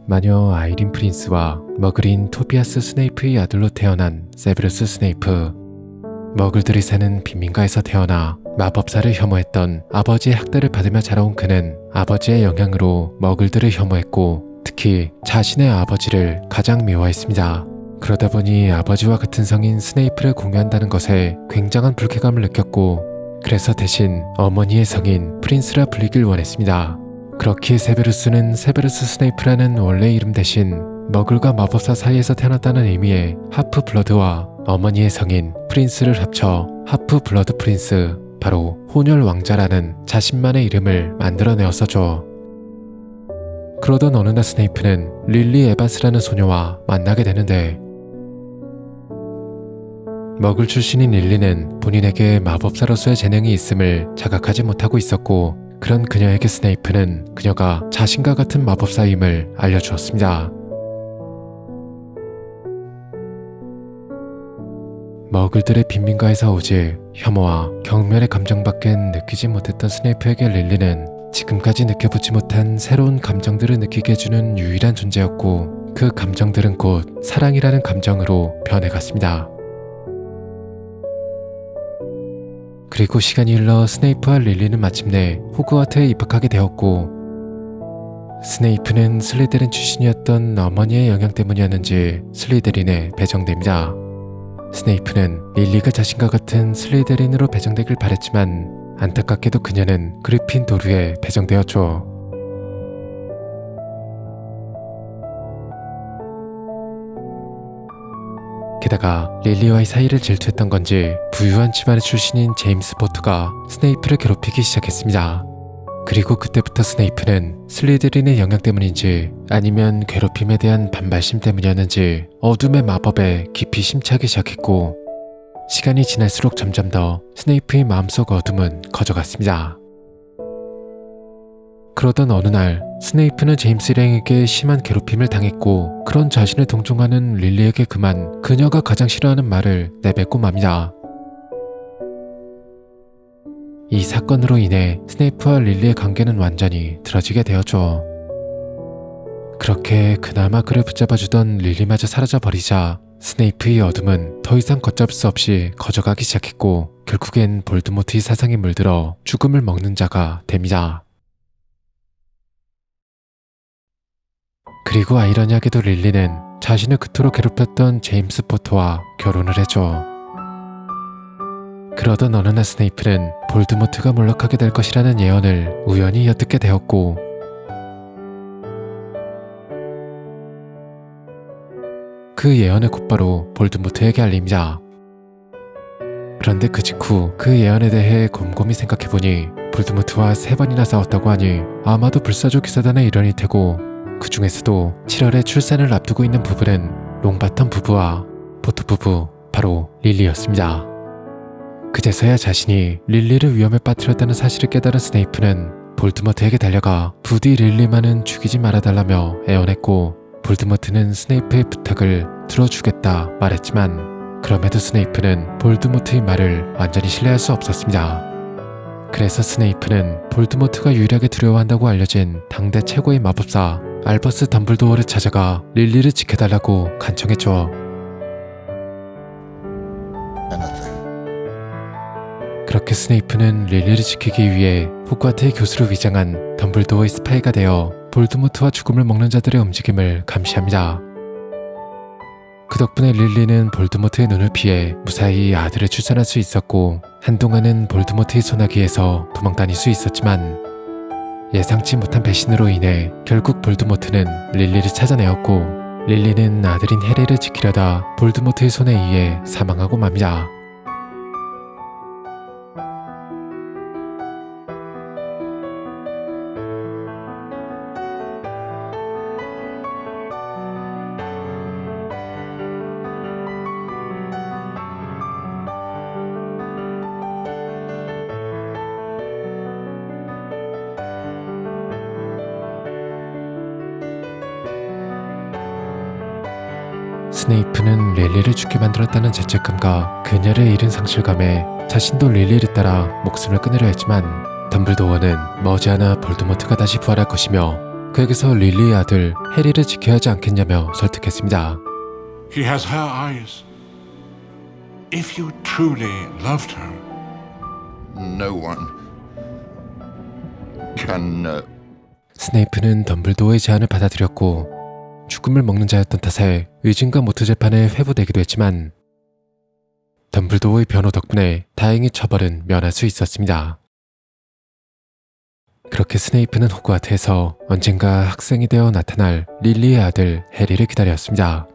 마녀 아이린 프린스와 머글인 토비아스 스네이프의 아들로 태어난 세베루스 스네이프. 머글들이 사는 빈민가에서 태어나 마법사를 혐오했던 아버지의 학대를 받으며 자라온 그는 아버지의 영향으로 머글들을 혐오했고 특히 자신의 아버지를 가장 미워했습니다. 그러다 보니 아버지와 같은 성인 스네이프를 공유한다는 것에 굉장한 불쾌감을 느꼈고 그래서 대신 어머니의 성인 프린스라 불리길 원했습니다. 그렇기에 세베루스는 세베루스 스네이프라는 원래 이름 대신 머글과 마법사 사이에서 태어났다는 의미의 하프 블러드와 어머니의 성인 프린스를 합쳐 하프 블러드 프린스, 바로 혼혈 왕자라는 자신만의 이름을 만들어내었었죠. 그러던 어느 날 스네이프는 릴리 에반스라는 소녀와 만나게 되는데 머글 출신인 릴리는 본인에게 마법사로서의 재능이 있음을 자각하지 못하고 있었고 그런 그녀에게 스네이프는 그녀가 자신과 같은 마법사임을 알려주었습니다. 머글들의 빈민가에서 오직 혐오와 경멸의 감정밖엔 느끼지 못했던 스네이프에게 릴리는 지금까지 느껴보지 못한 새로운 감정들을 느끼게 해주는 유일한 존재였고 그 감정들은 곧 사랑이라는 감정으로 변해갔습니다. 그리고 시간이 흘러 스네이프와 릴리는 마침내 호그와트에 입학하게 되었고 스네이프는 슬리데린 출신이었던 어머니의 영향 때문이었는지 슬리데린에 배정됩니다. 스네이프는 릴리가 자신과 같은 슬리데린으로 배정되길 바랬지만 안타깝게도 그녀는 그리핀도르에 배정되었죠. 게다가 릴리와의 사이를 질투했던 건지 부유한 집안의 출신인 제임스 포터가 스네이프를 괴롭히기 시작했습니다. 그리고 그때부터 스네이프는 슬리데린의 영향 때문인지 아니면 괴롭힘에 대한 반발심 때문이었는지 어둠의 마법에 깊이 심취하기 시작했고 시간이 지날수록 점점 더 스네이프의 마음속 어둠은 커져갔습니다. 그러던 어느 날 스네이프는 제임스 랭에게 심한 괴롭힘을 당했고 그런 자신을 동정하는 릴리에게 그만 그녀가 가장 싫어하는 말을 내뱉고 맙니다. 이 사건으로 인해 스네이프와 릴리의 관계는 완전히 틀어지게 되었죠. 그렇게 그나마 그를 붙잡아주던 릴리마저 사라져버리자 스네이프의 어둠은 더 이상 걷잡을 수 없이 커져가기 시작했고 결국엔 볼드모트의 사상에 물들어 죽음을 먹는 자가 됩니다. 그리고 아이러니하게도 릴리는 자신을 그토록 괴롭혔던 제임스 포터와 결혼을 했죠. 그러던 어느 날 스네이프는 볼드모트가 몰락하게 될 것이라는 예언을 우연히 엿듣게 되었고 그 예언을 곧바로 볼드모트에게 알립니다. 그런데 그 직후 그 예언에 대해 곰곰이 생각해보니 볼드모트와 3번이나 싸웠다고 하니 아마도 불사조 기사단의 일원일 테고 그 중에서도 7월에 출산을 앞두고 있는 부부는 롱바텀 부부와 포터 부부, 바로 릴리였습니다. 그제서야 자신이 릴리를 위험에 빠뜨렸다는 사실을 깨달은 스네이프는 볼드모트에게 달려가 부디 릴리만은 죽이지 말아달라며 애원했고 볼드모트는 스네이프의 부탁을 들어주겠다 말했지만 그럼에도 스네이프는 볼드모트의 말을 완전히 신뢰할 수 없었습니다. 그래서 스네이프는 볼드모트가 유일하게 두려워한다고 알려진 당대 최고의 마법사 알버스 덤블도어를 찾아가 릴리를 지켜달라고 간청했죠. 그렇게 스네이프는 릴리를 지키기 위해 호그와트의 교수로 위장한 덤블도어의 스파이가 되어 볼드모트와 죽음을 먹는 자들의 움직임을 감시합니다. 그 덕분에 릴리는 볼드모트의 눈을 피해 무사히 아들을 출산할 수 있었고 한동안은 볼드모트의 소나기에서 도망 다닐 수 있었지만 예상치 못한 배신으로 인해 결국 볼드모트는 릴리를 찾아내었고 릴리는 아들인 해리를 지키려다 볼드모트의 손에 의해 사망하고 맙니다. 스네이프는 릴리를 죽게 만들었다는 죄책감과 그녀를 잃은 상실감에 자신도 릴리를 따라 목숨을 끊으려 했지만 덤블도어는 머지않아 볼드모트가 다시 부활할 것이며 그에게서 릴리의 아들 해리를 지켜야 하지 않겠냐며 설득했습니다. He has her eyes. If you truly loved her, No one can 스네이프는 덤블도어의 제안을 받아들였고 죽음을 먹는 자였던 탓에 의진과 모트 재판에 회부되기도 했지만 덤블도어의 변호 덕분에 다행히 처벌은 면할 수 있었습니다. 그렇게 스네이프는 호그와트에서 언젠가 학생이 되어 나타날 릴리의 아들 해리를 기다렸습니다.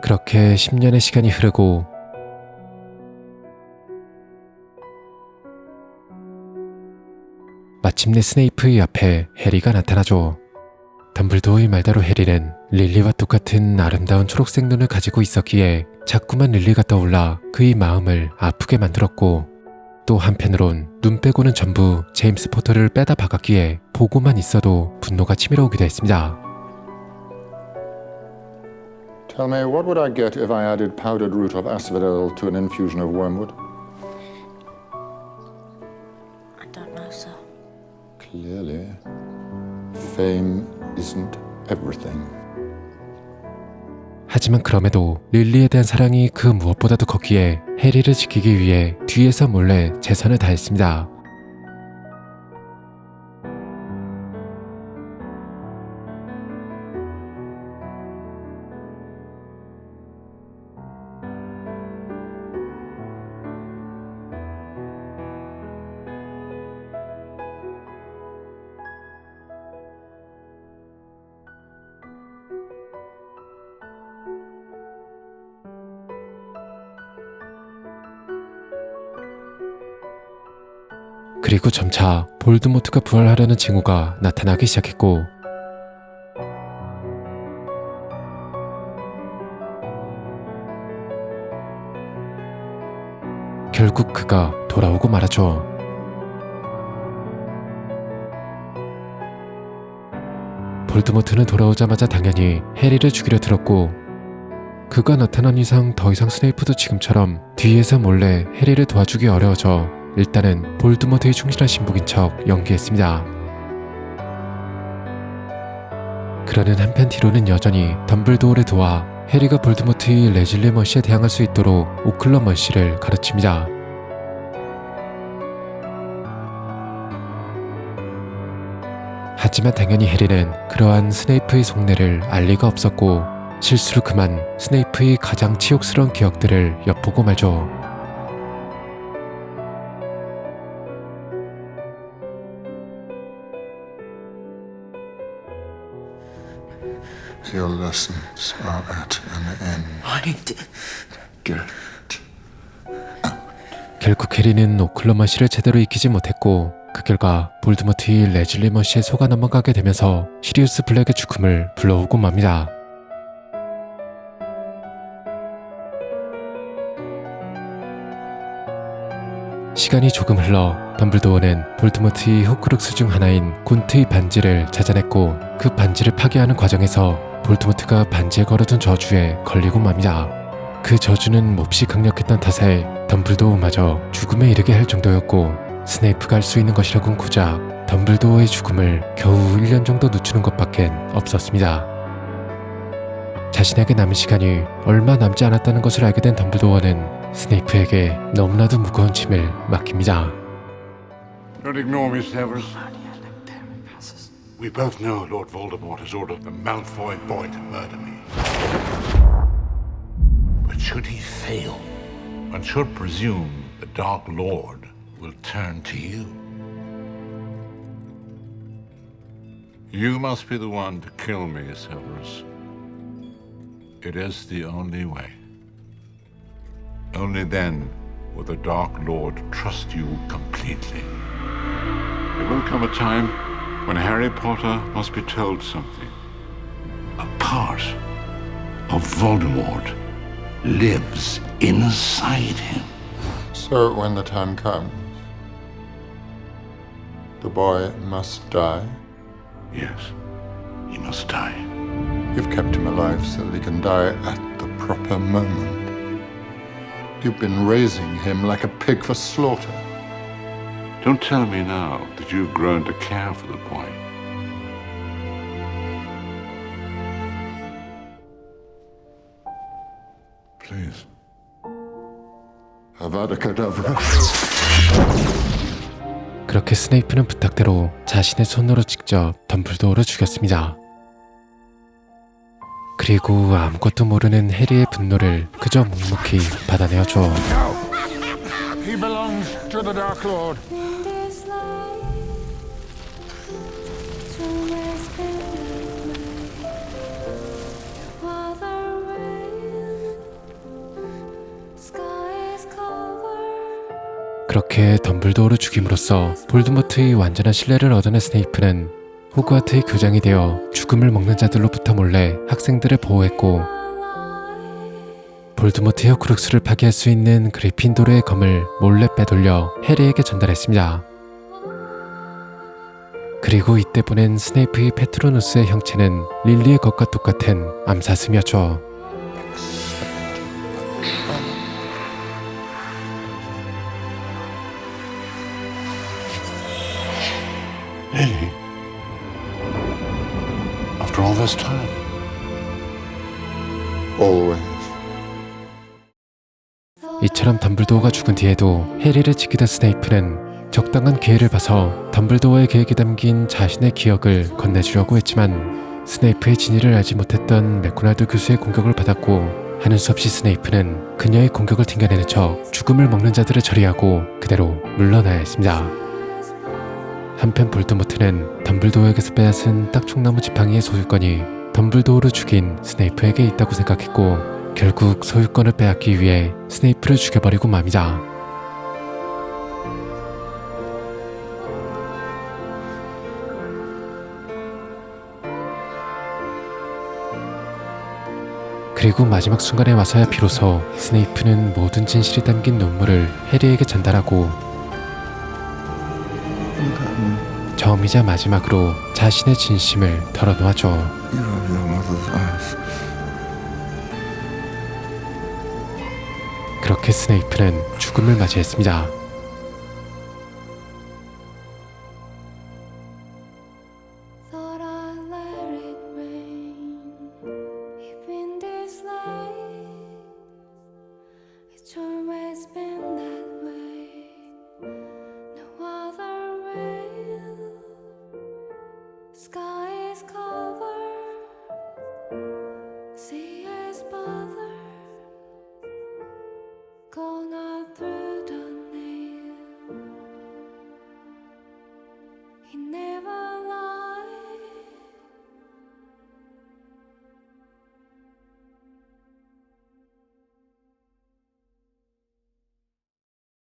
그렇게 10년의 시간이 흐르고 마침내 스네이프의 앞에 해리가 나타나죠. 덤블도어의 말대로 해리는 릴리와 똑같은 아름다운 초록색 눈을 가지고 있었기에 자꾸만 릴리가 떠올라 그의 마음을 아프게 만들었고 또 한편으론 눈 빼고는 전부 제임스 포터를 빼다 박았기에 보고만 있어도 분노가 치밀어 오기도 했습니다. Tell me, what would I get if I added powdered root of asphodel to an infusion of wormwood? I don't know, sir. Clearly, fame isn't everything. 하지만 그럼에도 릴리에 대한 사랑이 그 무엇보다도 컸기에 해리를 지키기 위해 뒤에서 몰래 최선을 다했습니다. 그리고 점차 볼드모트가 부활하려는 징후가 나타나기 시작했고 결국 그가 돌아오고 말았죠. 볼드모트는 돌아오자마자 당연히 해리를 죽이려 들었고 그가 나타난 이상 더 이상 스네이프도 지금처럼 뒤에서 몰래 해리를 도와주기 어려워져 일단은 볼드모트의 충실한 신복인 척 연기했습니다. 그러는 한편 뒤로는 여전히 덤블도어를 도와 해리가 볼드모트의 레즐리 머시에 대항할 수 있도록 오클러 머시를 가르칩니다. 하지만 당연히 해리는 그러한 스네이프의 속내를 알 리가 없었고 실수로 그만 스네이프의 가장 치욕스러운 기억들을 엿보고 말죠. Your lessons are at an end. I did. Get 결국 해리는 오클러 머시를 제대로 익히지 못했고 그 결과 볼드모트의 레즐리 머시에 속아 넘어가게 되면서 시리우스 블랙의 죽음을 불러오고 맙니다. 시간이 조금 흘러 덤블도어는 볼드모트의 호크룩스 중 하나인 곤트의 반지를 찾아냈고 그 반지를 파괴하는 과정에서 볼드모트가 반지에 걸어둔 저주에 걸리고 맙니다. 그 저주는 몹시 강력했던 탓에 덤블도어마저 죽음에 이르게 할 정도였고 스네이프가 할 수 있는 것이라곤 고작 덤블도어의 죽음을 겨우 1년 정도 늦추는 것밖엔 없었습니다. 자신에게 남은 시간이 얼마 남지 않았다는 것을 알게 된 덤블도어는 스네이프에게 너무나도 무거운 짐을 맡깁니다. don't ignore me, Severus. We both know Lord Voldemort has ordered the Malfoy boy to murder me. But should he fail, one should presume the Dark Lord will turn to you. You must be the one to kill me, Severus. It is the only way. Only then will the Dark Lord trust you completely. There will come a time when Harry Potter must be told something. A part of Voldemort lives inside him. So when the time comes, the boy must die. Yes, he must die. You've kept him alive so that he can die at the proper moment. You've been raising him like a pig for slaughter. Don't tell me now that you've grown to care for the boy. Please. Avada Kedavra. 그렇게 스네이프는 부탁대로 자신의 손으로 직접 덤블도어를 죽였습니다. 그리고 아무것도 모르는 해리의 분노를 그저 묵묵히 받아내어줘. He belongs to the Dark Lord. In this life, it's always been that way. Father will, sky is covered. 그렇게 덤블도어를 죽임으로써 볼드모트의 완전한 신뢰를 얻어낸 스네이프는 호그와트의 교장이 되어 죽음을 먹는 자들로부터 몰래 학생들을 보호했고, 볼드모트의 호크룩스를 파괴할 수 있는 그리핀도르의 검을 몰래 빼돌려 해리에게 전달했습니다. 그리고 이때 보낸 스네이프의 페트로누스의 형체는 릴리의 것과 똑같은 암사슴이었죠. Lily? After all this time? Always. 이처럼 덤블도어가 죽은 뒤에도 해리를 지키던 스네이프는 적당한 기회를 봐서 덤블도어의 계획에 담긴 자신의 기억을 건네주려고 했지만 스네이프의 진위를 알지 못했던 맥고날드 교수의 공격을 받았고, 하는 수 없이 스네이프는 그녀의 공격을 튕겨내는 척 죽음을 먹는 자들을 처리하고 그대로 물러나야 했습니다. 한편 볼드모트는 덤블도어에게서 빼앗은 딱총나무 지팡이의 소유권이 덤블도어를 죽인 스네이프에게 있다고 생각했고, 결국 소유권을 빼앗기 위해 스네이프를 죽여버리고 맙니다. 그리고 마지막 순간에 와서야 비로소 스네이프는 모든 진실이 담긴 눈물을 해리에게 전달하고, 처음이자 마지막으로 자신의 진심을 털어놓았죠. You have your mother's eyes. 그렇게 스네이프는 죽음을 맞이했습니다. Thought I'd let it rain. If in this life, it's always been that way. No other will. Sky is covered, sea is bothered. Gone out through the nail. He never